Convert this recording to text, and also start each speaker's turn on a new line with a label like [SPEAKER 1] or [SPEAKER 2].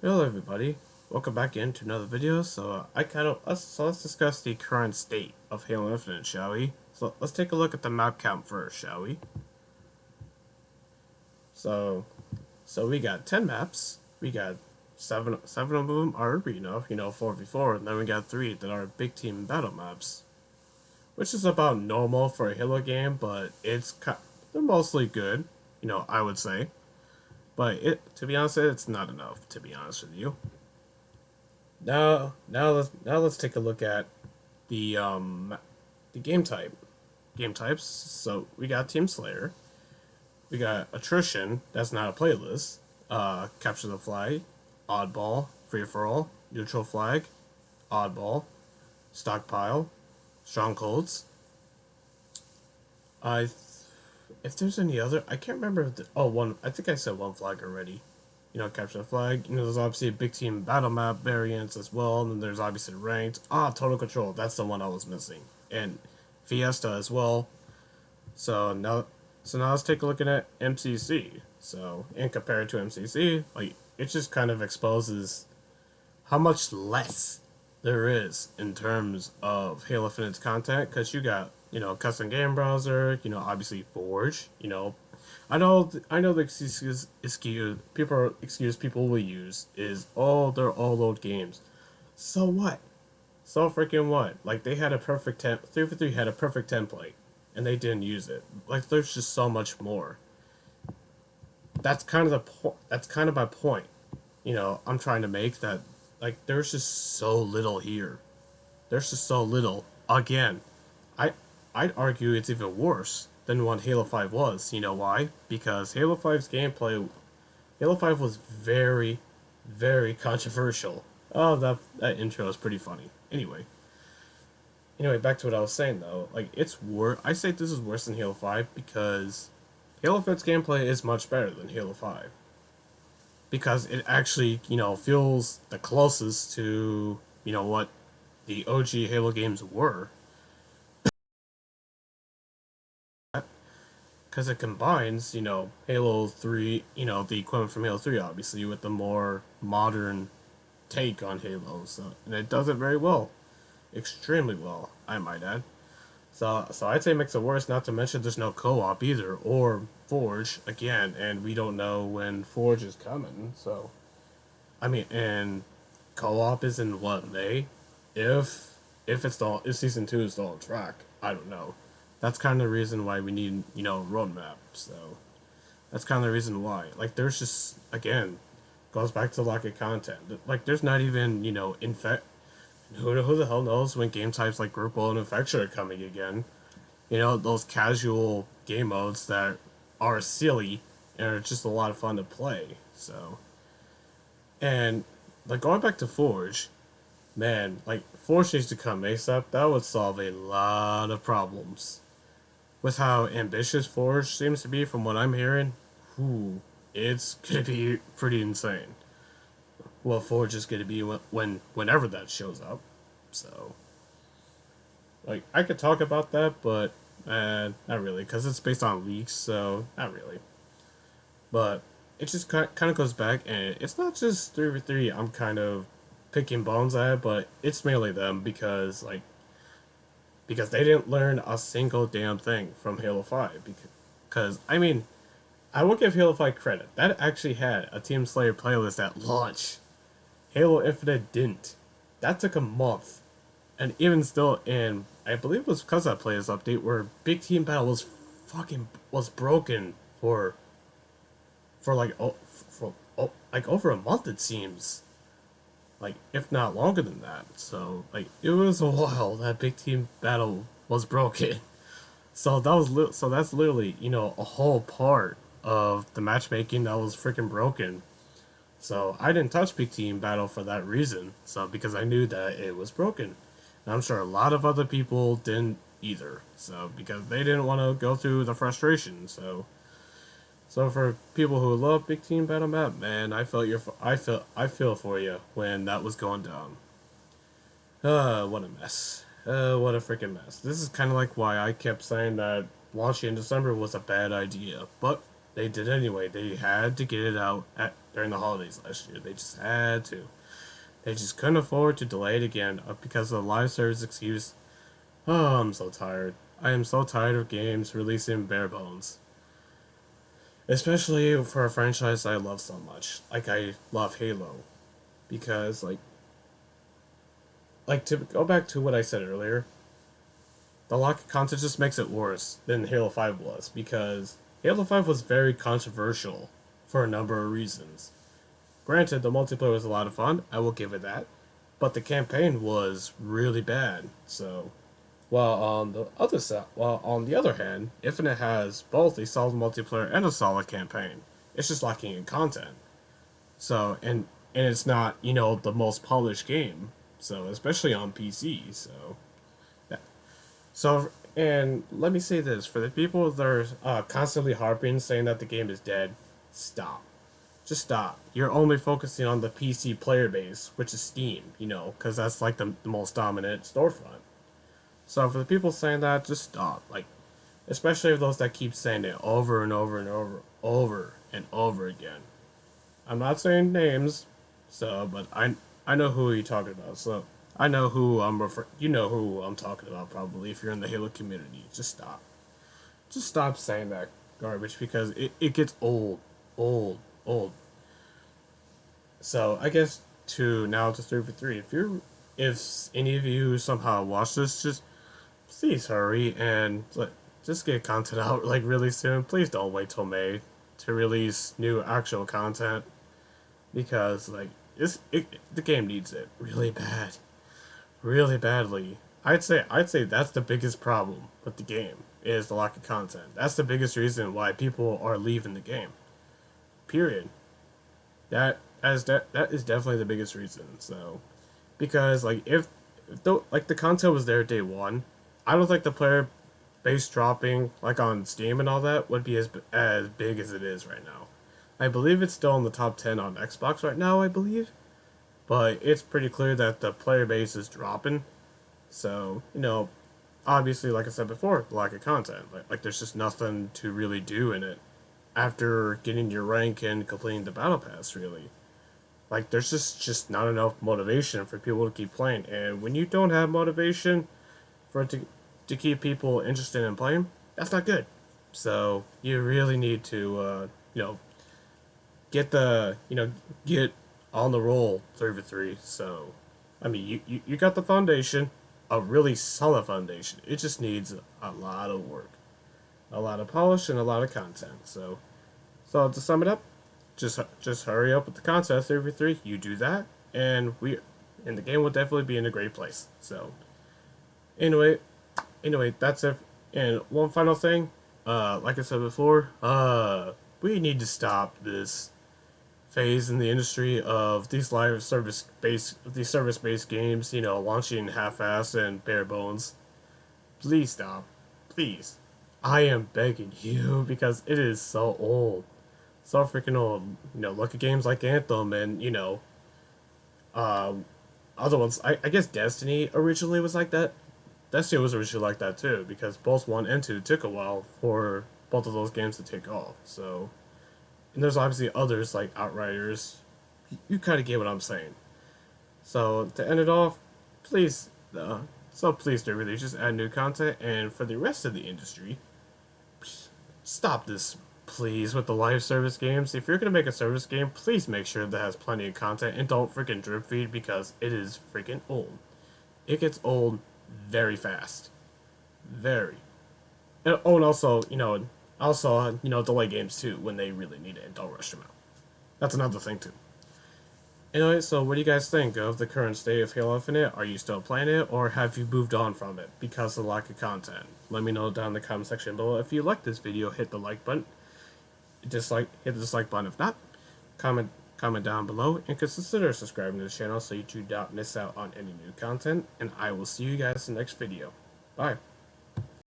[SPEAKER 1] Hello everybody, welcome back into another video. Let's discuss the current state of Halo Infinite, shall we? So let's take a look at the map count first, shall we? So so we got 10 maps. We got seven of them are arena, 4v4, and then we got 3 that are big team battle maps, which is about normal for a Halo game, but they're mostly good, I would say. But to be honest, it's not enough. To be honest with you. Now let's take a look at the game types. So we got Team Slayer, we got Attrition. That's not a playlist. Capture the Flag, Oddball, Free for All, Neutral Flag, Oddball, Stockpile, Strongholds. I if there's any other, I can't remember. One. I think I said one flag already. Capture the flag. There's obviously a big team battle map variants as well. And then there's obviously ranked. Total control. That's the one I was missing. And Fiesta as well. So now let's take a look at MCC. So, and compare it to MCC, like, it just kind of exposes how much less there is in terms of Halo Infinite's content, because you got, custom game browser, obviously Forge, I know the excuse people will use is, oh, they're all old games. So what? So freaking what? Like, they had a perfect 343 had a perfect template and they didn't use it. Like, there's just so much more. That's kind of my point. I'm trying to make that, like, there's just so little here. There's just so little. Again, I I'd argue it's even worse than what Halo 5 was. You know why? Because Halo 5 was very, very controversial. Oh, that intro is pretty funny. Anyway, back to what I was saying though. Like, it's worse. I say this is worse than Halo 5 because Halo 5's gameplay is much better than Halo 5 because it actually, feels the closest to, what the OG Halo games were, because it combines, Halo 3, the equipment from Halo 3, obviously, with the more modern take on Halo. So, and it does it very well, extremely well, I might add. So I'd say it makes it worse. Not to mention there's no co-op either, or Forge again, and we don't know when Forge is coming. So, I mean, and co-op is in what, May? If season 2 is still on track, I don't know. That's kind of the reason why we need, roadmap. So that's kind of the reason why. Like, there's just, again, goes back to lack of content. Like, there's not even, infect. Who the hell knows when game types like group and infection are coming again? Those casual game modes that are silly and are just a lot of fun to play. So, and like, going back to Forge, man, like, Forge needs to come ASAP. That would solve a lot of problems. With how ambitious Forge seems to be, from what I'm hearing, it's gonna be pretty insane. Well, Forge is gonna be whenever that shows up. So, like, I could talk about that, but not really, because it's based on leaks. So not really. But it just kind of goes back, and it's not just 3v3. I'm kind of picking bones at, but it's mainly them because they didn't learn a single damn thing from Halo 5. Because I mean, I will give Halo 5 credit. That actually had a Team Slayer playlist at launch. Halo Infinite didn't. That took a month. And even still, in, I believe it was because of that playlist update where Big Team Battle was broken for like like over a month, it seems. Like, if not longer than that. So, like, it was a while that Big Team Battle was broken. So that's literally, a whole part of the matchmaking that was freaking broken. So I didn't touch Big Team Battle for that reason. So, because I knew that it was broken. And I'm sure a lot of other people didn't either. So, because they didn't want to go through the frustration. So for people who love Big Team Battle Map, man, I feel for you when that was going down. What a mess. What a freaking mess. This is kind of like why I kept saying that launching in December was a bad idea. But they did anyway. They had to get it out during the holidays last year. They just had to. They just couldn't afford to delay it again because of the live service excuse. Oh, I'm so tired. I am so tired of games releasing bare bones. Especially for a franchise I love so much. Like, I love Halo. Because, to go back to what I said earlier, the lack of content just makes it worse than Halo 5 was. Because Halo 5 was very controversial for a number of reasons. Granted, the multiplayer was a lot of fun, I will give it that. But the campaign was really bad. So, while on the other hand, Infinite has both a solid multiplayer and a solid campaign. It's just lacking in content. So, and it's not, the most polished game. So, especially on PC. So, yeah. So, and let me say this, for the people that are constantly harping saying that the game is dead, stop. Just stop. You're only focusing on the PC player base, which is Steam, because that's like the most dominant storefront. So for the people saying that, just stop. Like, especially those that keep saying it over and over and over and over again. I'm not saying names, but I know who you're talking about. So I know who you know who I'm talking about probably if you're in the Halo community. Just stop. Just stop saying that garbage because it gets old. So I guess to 3 for 3. If any of you somehow watch this, just please hurry and just get content out like really soon. Please don't wait till May to release new actual content because the game needs it really badly. I'd say that's the biggest problem with the game is the lack of content. That's the biggest reason why people are leaving the game. Period. That is definitely the biggest reason. So because if the content was there day one, I don't think the player base dropping on Steam and all that would be as big as it is right now. I believe it's still in the top 10 on Xbox right now, I believe. But it's pretty clear that the player base is dropping. So, obviously, like I said before, lack of content. Like there's just nothing to really do in it after getting your rank and completing the battle pass, really. Like, there's just not enough motivation for people to keep playing. And when you don't have motivation for it to keep people interested in playing, that's not good. So you really need to get get on the roll 3 for 3. So I mean you got the foundation, a really solid foundation. It just needs a lot of work, a lot of polish, and a lot of content. So to sum it up, just hurry up with the content 3 for 3. You do that, and the game will definitely be in a great place. So anyway, that's it. And one final thing, like I said before, we need to stop this phase in the industry of these service based games, launching half-assed and bare bones. Please stop, please. I am begging you because it is so old, so freaking old. Look at games like Anthem and other ones. I guess Destiny originally was like that. Destiny was originally like that too, because both 1 and 2 took a while for both of those games to take off. So, and there's obviously others like Outriders. You kind of get what I'm saying. So to end it off, please do really just add new content, and for the rest of the industry, stop this, please, with the live service games. If you're gonna make a service game, please make sure that has plenty of content and don't freaking drip feed because it is freaking old. It gets old very fast. Very. And also, delay games too when they really need it and don't rush them out. That's another thing too. Anyway, so what do you guys think of the current state of Halo Infinite? Are you still playing it, or have you moved on from it because of the lack of content? Let me know down in the comment section below. If you like this video, hit the like button. Hit the dislike button if not. Comment down below, and consider subscribing to the channel so you do not miss out on any new content, and I will see you guys in the next video. Bye.